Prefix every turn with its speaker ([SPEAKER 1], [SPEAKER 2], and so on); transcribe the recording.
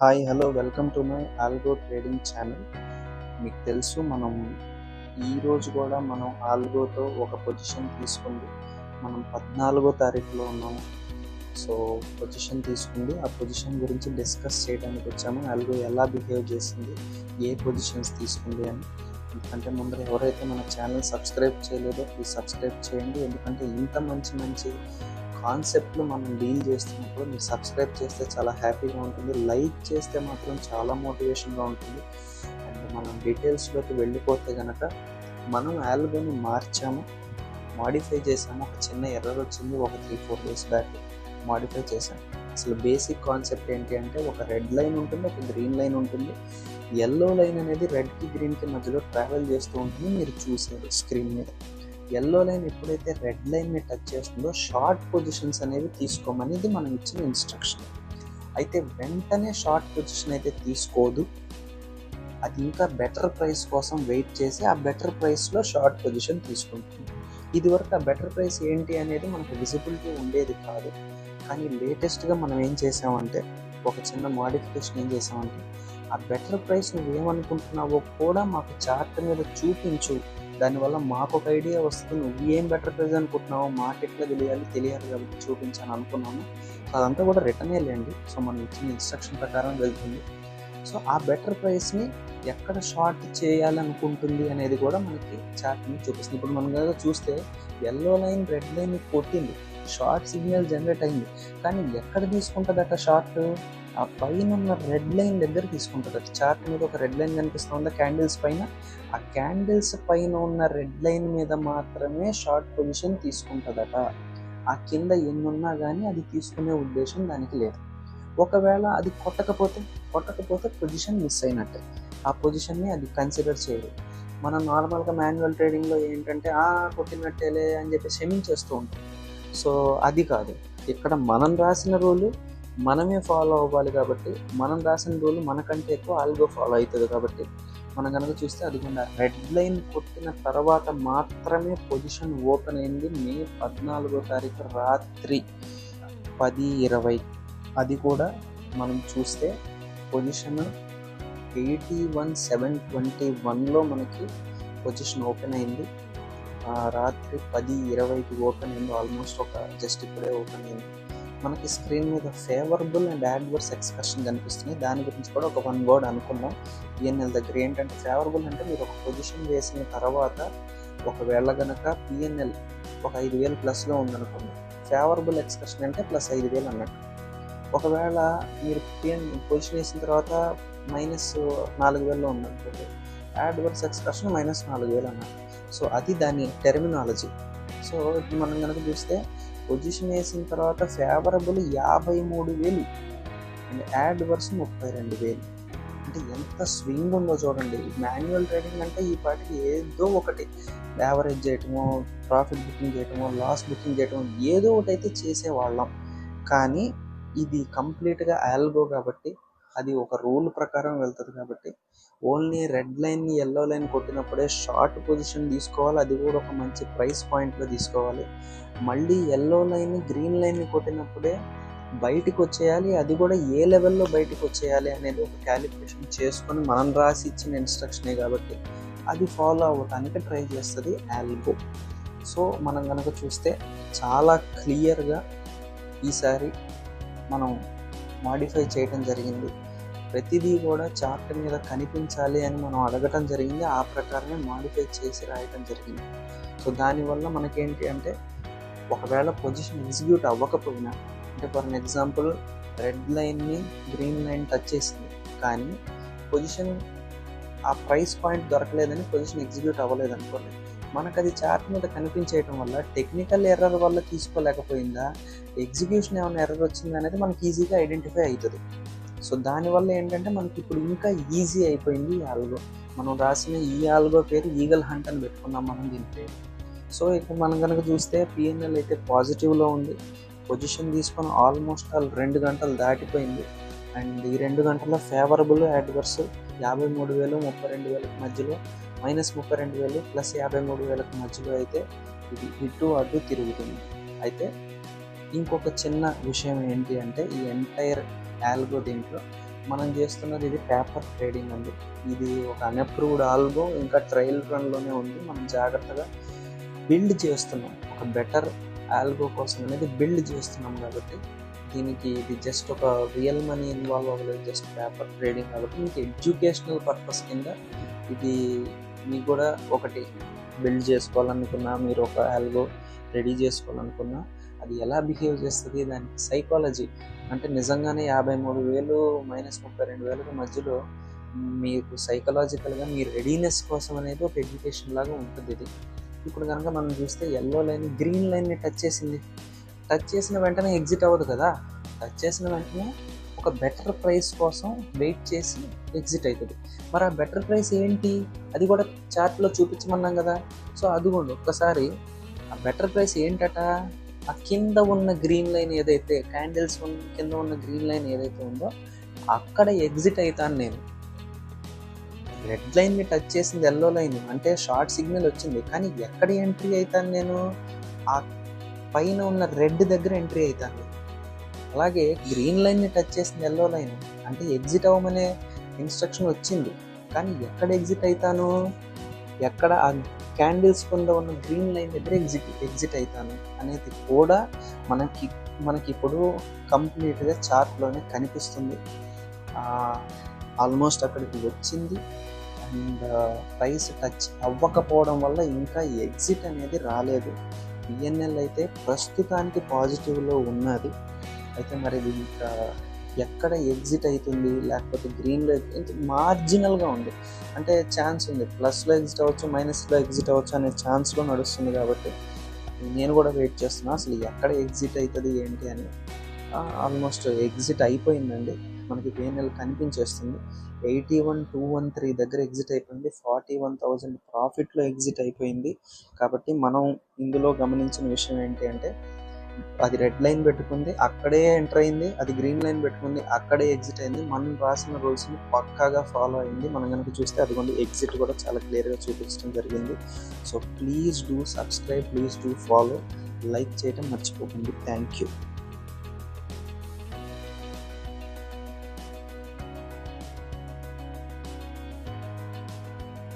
[SPEAKER 1] Hi hello welcome to my algo trading channel. మీకు తెలుసు ఈరోజు కూడా మనం ఆల్గోతో ఒక పొజిషన్ తీసుకుంది. మనం 14వ తారీఖులో ఉన్నాము. సో పొజిషన్ తీసుకుంది, ఆ పొజిషన్ గురించి డిస్కస్ చేయడానికి వచ్చాము. ఆల్గో ఎలా బిహేవ్ చేసింది, ఏ పొజిషన్స్ తీసుకుంది అని. ఎందుకంటే ముందర ఎవరైతే మన ఛానల్ సబ్స్క్రైబ్ చేయలేదో ప్లీజ్ సబ్స్క్రైబ్ చేయండి. ఎందుకంటే ఇంత మంచి మంచి కాన్సెప్ట్లు మనం డీల్ చేస్తున్నప్పుడు మీరు సబ్స్క్రైబ్ చేస్తే చాలా హ్యాపీగా ఉంటుంది, లైక్ చేస్తే మాత్రం చాలా మోటివేషన్గా ఉంటుంది. అండ్ మనం డీటెయిల్స్లోకి వెళ్ళిపోతే కనుక మనం ఆల్గోని మార్చాము, మాడిఫై చేసాము. ఒక చిన్న ఎర్రర్ వచ్చింది ఒక 3-4 డేస్ బ్యాక్, మాడిఫై చేశాము. అసలు బేసిక్ కాన్సెప్ట్ ఏంటి అంటే ఒక రెడ్ లైన్ ఉంటుంది, ఒక గ్రీన్ లైన్ ఉంటుంది. ఎల్లో లైన్ అనేది రెడ్కి గ్రీన్కి మధ్యలో ట్రావెల్ చేస్తూ ఉంటుంది. మీరు చూసారు స్క్రీన్ మీద. ఎల్లో లైన్ ఎప్పుడైతే రెడ్ లైన్ని టచ్ చేస్తుందో షార్ట్ పొజిషన్స్ అనేవి తీసుకోమని ఇది మనం ఇచ్చిన ఇన్స్ట్రక్షన్. అయితే వెంటనే షార్ట్ పొజిషన్ అయితే తీసుకోదు, అది ఇంకా బెటర్ ప్రైస్ కోసం వెయిట్ చేసి ఆ బెటర్ ప్రైస్లో షార్ట్ పొజిషన్ తీసుకుంటుంది. ఇదివరకు ఆ బెటర్ ప్రైస్ ఏంటి అనేది మనకు విజిబిలిటీ ఉండేది కాదు. కానీ లేటెస్ట్గా మనం ఏం చేసామంటే ఒక చిన్న మాడిఫికేషన్ ఏం చేసామంటే ఆ బెటర్ ప్రైస్ నువ్వేమనుకుంటున్నావో కూడా మాకు చార్ట్ మీద చూపించు, దానివల్ల మాకు ఒక ఐడియా వస్తుంది. నువ్వు ఏం బెటర్ ప్రైస్ అనుకుంటున్నావో మాకు ఎట్లా తెలియాలి కాబట్టి చూపించాను అనుకున్నాము. సో అదంతా కూడా రిటర్నే లేండి. సో మనం ఇచ్చిన ఇన్స్ట్రక్షన్ ప్రకారం వెళ్తుంది. సో ఆ బెటర్ ప్రైస్ని ఎక్కడ షార్ట్ చేయాలనుకుంటుంది అనేది కూడా మనకి చార్ట్ మీద చూపిస్తుంది. ఇప్పుడు మనం కనుక చూస్తే ఎల్లో లైన్ రెడ్ లైన్ కొట్టింది, షార్ట్ సిగ్నల్ జనరేట్ అయింది. కానీ ఎక్కడ తీసుకుంటుందట షార్ట్? ఆ పైన ఉన్న రెడ్ లైన్ దగ్గర తీసుకుంటుందట. చార్ట్ మీద ఒక రెడ్ లైన్ కనిపిస్తుందా క్యాండిల్స్ పైన? ఆ క్యాండిల్స్ పైన ఉన్న రెడ్ లైన్ మీద మాత్రమే షార్ట్ పొజిషన్ తీసుకుంటుందట. ఆ కింద ఎన్నున్నా కానీ అది తీసుకునే ఉద్దేశం దానికి లేదు. ఒకవేళ అది కొట్టకపోతే పొజిషన్ మిస్ అయినట్టే, ఆ పొజిషన్ని అది కన్సిడర్ చేయదు. మనం నార్మల్గా మాన్యువల్ ట్రేడింగ్లో ఏంటంటే కొట్టినట్టేలే అని చెప్పి క్షమించేస్తూ ఉంటాం. సో అది కాదు, ఇక్కడ మనం రాసిన రూలు మనమే ఫాలో అవ్వాలి. కాబట్టి మనం రాసిన రూలు మనకంటే ఎక్కువ ఆల్గో ఫాలో అవుతుంది. కాబట్టి మనం కనుక చూస్తే అది కూడా రెడ్ లైన్ కొట్టిన తర్వాత మాత్రమే పొజిషన్ ఓపెన్ అయింది. మే 14వ తారీఖు రాత్రి 10:20. అది కూడా మనం చూస్తే పొజిషన్ 81,721లో మనకి పొజిషన్ ఓపెన్ అయింది. రాత్రి 10:20కి ఓపెన్ అయింది. ఆల్మోస్ట్ జస్ట్ ఇప్పుడే ఓపెన్ అయింది. మనకి స్క్రీన్ మీద ఫేవరబుల్ అండ్ యాడ్వర్స్ ఎక్స్కర్షన్ కనిపిస్తున్నాయి. దాని గురించి కూడా ఒక 1 వర్డ్ అనుకుందాం. పిఎన్ఎల్ దగ్గర ఏంటంటే ఫేవరబుల్ అంటే మీరు ఒక పొజిషన్ వేసిన తర్వాత ఒకవేళ కనుక పిఎన్ఎల్ ఒక 5,000 ప్లస్లో ఉందనుకోండి, ఫేవరబుల్ ఎక్స్కర్షన్ అంటే ప్లస్ 5,000 అన్నట్టు. ఒకవేళ మీరు పొజిషన్ వేసిన తర్వాత -4,000లో ఉందనుకోండి, యాడ్వర్స్ ఎక్స్కర్షన్ -4,000 అన్నట్టు. సో అది దాని టెర్మినాలజీ. సో ఇప్పుడు మనం కనుక చూస్తే పొజిషన్ వేసిన తర్వాత ఫేవరబుల్ 53,000 అండ్ యాడ్వర్స్ 32,000. అంటే ఎంత స్వింగ్ ఉందో చూడండి. మాన్యువల్ ట్రేడింగ్ అంటే ఈ పాటికి ఏదో ఒకటి యావరేజ్ చేయటమో, ప్రాఫిట్ బుకింగ్ చేయటమో, లాస్ బుకింగ్ చేయటమో ఏదో ఒకటి అయితే చేసేవాళ్ళం. కానీ ఇది కంప్లీట్గా ఆల్గో కాబట్టి అది ఒక రూల్ ప్రకారం వెళ్తుంది. కాబట్టి ఓన్లీ రెడ్ లైన్ని ఎల్లో లైన్ కొట్టినప్పుడే షార్ట్ పొజిషన్ తీసుకోవాలి, అది కూడా ఒక మంచి ప్రైస్ పాయింట్లో తీసుకోవాలి. మళ్ళీ ఎల్లో లైన్ గ్రీన్ లైన్ని కొట్టినప్పుడే బయటికి వచ్చేయాలి, అది కూడా ఏ లెవెల్లో బయటికి వచ్చేయాలి అనేది ఒక క్యాలిక్యులేషన్ చేసుకొని మనం రాసి ఇచ్చిన ఇన్స్ట్రక్షనే కాబట్టి అది ఫాలో అవ్వటానికి ట్రై చేస్తుంది ఆల్గో. సో మనం కనుక చూస్తే చాలా క్లియర్గా ఈసారి మనం మాడిఫై చేయడం జరిగింది. ప్రతిదీ కూడా చార్ట్ మీద కనిపించాలి అని మనం అడగటం జరిగింది. ఆ ప్రకారమే మాడిఫై చేసి రాయటం జరిగింది. సో దానివల్ల మనకేంటి అంటే ఒకవేళ పొజిషన్ ఎగ్జిక్యూట్ అవ్వకపోయినా, అంటే ఫర్ ఎగ్జాంపుల్ రెడ్ లైన్ని గ్రీన్ లైన్ టచ్ చేసింది కానీ పొజిషన్ ఆ ప్రైస్ పాయింట్ దొరకలేదని పొజిషన్ ఎగ్జిక్యూట్ అవ్వలేదు అనుకోండి, మనకు అది చార్ట్ మీద కనిపించేయటం వల్ల టెక్నికల్ ఎర్రర్ వల్ల తీసుకోలేకపోయిందా, ఎగ్జిక్యూషన్ ఏమైనా ఎర్రర్ వచ్చిందా అనేది మనకి ఈజీగా ఐడెంటిఫై అవుతుంది. సో దానివల్ల ఏంటంటే మనకి ఇప్పుడు ఇంకా ఈజీ అయిపోయింది ఈ ఆల్గో. మనం రాసిన ఈ ఆల్గో పేరు ఈగల్ హంట్ అని పెట్టుకున్నాం మనం దీని పేరు. సో ఇప్పుడు మనం కనుక చూస్తే పిఎన్ఎల్ అయితే పాజిటివ్లో ఉంది. పొజిషన్ తీసుకొని ఆల్మోస్ట్ 2 గంటలు దాటిపోయింది. అండ్ ఈ 2 గంటల్లో ఫేవరబుల్ యాడ్వర్స్ 53,000 32,000 మధ్యలో, -32,000 ప్లస్ 53,000 మధ్యలో అయితే ఇది ఇటు అటు తిరుగుతుంది. అయితే ఇంకొక చిన్న విషయం ఏంటి అంటే ఈ ఎంటైర్ ఆల్గో దీంట్లో మనం చేస్తున్నది ఇది పేపర్ ట్రేడింగ్ అండి. ఇది ఒక అన్అప్రూవ్డ్ ఆల్గో, ఇంకా ట్రయల్ రన్లోనే ఉంది. మనం జాగ్రత్తగా బిల్డ్ చేస్తున్నాం, ఒక బెటర్ ఆల్గో కోసం అనేది బిల్డ్ చేస్తున్నాం. కాబట్టి దీనికి ఇది జస్ట్ ఒక రియల్ మనీ ఇన్వాల్వ్ అవ్వలేదు, జస్ట్ పేపర్ ట్రేడింగ్. కాబట్టి మీకు ఎడ్యుకేషనల్ పర్పస్ కింద ఇది మీకు కూడా ఒకటి బిల్డ్ చేసుకోవాలనుకున్నా, మీరు ఒక ఆల్గో రెడీ చేసుకోవాలనుకున్నా, అది ఎలా బిహేవ్ చేస్తుంది, దానికి సైకాలజీ అంటే నిజంగానే 53,000 మైనస్ 32,000 మధ్యలో మీకు సైకలాజికల్గా మీ రెడీనెస్ కోసం అనేది ఒక ఎడ్యుకేషన్ లాగా ఉంటుంది ఇది. ఇప్పుడు కనుక మనం చూస్తే ఎల్లో లైన్ గ్రీన్ లైన్ని టచ్ చేసింది. టచ్ చేసిన వెంటనే ఎగ్జిట్ అవ్వదు కదా, టచ్ చేసిన వెంటనే ఒక బెటర్ ప్రైస్ కోసం వెయిట్ చేసి ఎగ్జిట్ అవుతుంది. మరి ఆ బెటర్ ప్రైస్ ఏంటి, అది కూడా చార్ట్లో చూపించమన్నాం కదా. సో అదిగోండి ఒక్కసారి ఆ బెటర్ ప్రైస్ ఏంటట, ఆ కింద ఉన్న గ్రీన్ లైన్ ఏదైతే క్యాండిల్స్ కింద ఉన్న గ్రీన్ లైన్ ఏదైతే ఉందో అక్కడ ఎగ్జిట్ అవుతాను నేను. రెడ్ లైన్ని టచ్ చేసింది ఎల్లో లైన్ అంటే షార్ట్ సిగ్నల్ వచ్చింది, కానీ ఎక్కడ ఎంట్రీ అవుతాను నేను, ఆ పైన ఉన్న రెడ్ దగ్గర ఎంట్రీ అవుతాను. అలాగే గ్రీన్ లైన్ని టచ్ చేసింది ఎల్లో లైన్ అంటే ఎగ్జిట్ అవ్వమనే ఇన్స్ట్రక్షన్ వచ్చింది, కానీ ఎక్కడ ఎగ్జిట్ అవుతాను, ఎక్కడ ఆ క్యాండిల్స్ కింద ఉన్న గ్రీన్ లైన్ దగ్గర ఎగ్జిట్ అవుతాను అనేది కూడా మనకి ఇప్పుడు కంప్లీట్గా చార్ట్లోనే కనిపిస్తుంది. ఆల్మోస్ట్ అక్కడికి వచ్చింది అండ్ ప్రైస్ టచ్ అవ్వకపోవడం వల్ల ఇంకా ఎగ్జిట్ అనేది రాలేదు. బిఎన్ఎల్ అయితే ప్రస్తుతానికి పాజిటివ్లో ఉన్నది. అయితే మరి ఇది ఇంకా ఎక్కడ ఎగ్జిట్ అవుతుంది, లేకపోతే గ్రీన్లో మార్జినల్గా ఉంది అంటే ఛాన్స్ ఉంది, ప్లస్లో ఎగ్జిట్ అవ్వచ్చు, మైనస్లో ఎగ్జిట్ అవ్వచ్చు అనే ఛాన్స్లో నడుస్తుంది. కాబట్టి నేను కూడా వెయిట్ చేస్తున్నా అసలు ఎక్కడ ఎగ్జిట్ అవుతుంది ఏంటి అని. ఆల్మోస్ట్ ఎగ్జిట్ అయిపోయిందండి, మనకి బిఎన్ఎల్ కనిపించేస్తుంది. 81,213 దగ్గర ఎగ్జిట్ అయిపోయింది, 41,000 ప్రాఫిట్లో ఎగ్జిట్ అయిపోయింది. కాబట్టి మనం ఇందులో గమనించిన విషయం ఏంటి అంటే, అది రెడ్ లైన్ పెట్టుకుంది అక్కడే ఎంటర్ అయింది, అది గ్రీన్ లైన్ పెట్టుకుంది అక్కడే ఎగ్జిట్ అయింది. మనం రాసిన రూల్స్ని పక్కాగా ఫాలో అయింది. మనం కనుక చూస్తే అదిగోండి ఎగ్జిట్ కూడా చాలా క్లియర్గా చూపించడం జరిగింది. So please do subscribe, please do follow, like చేయడం మర్చిపోకండి. Thank you.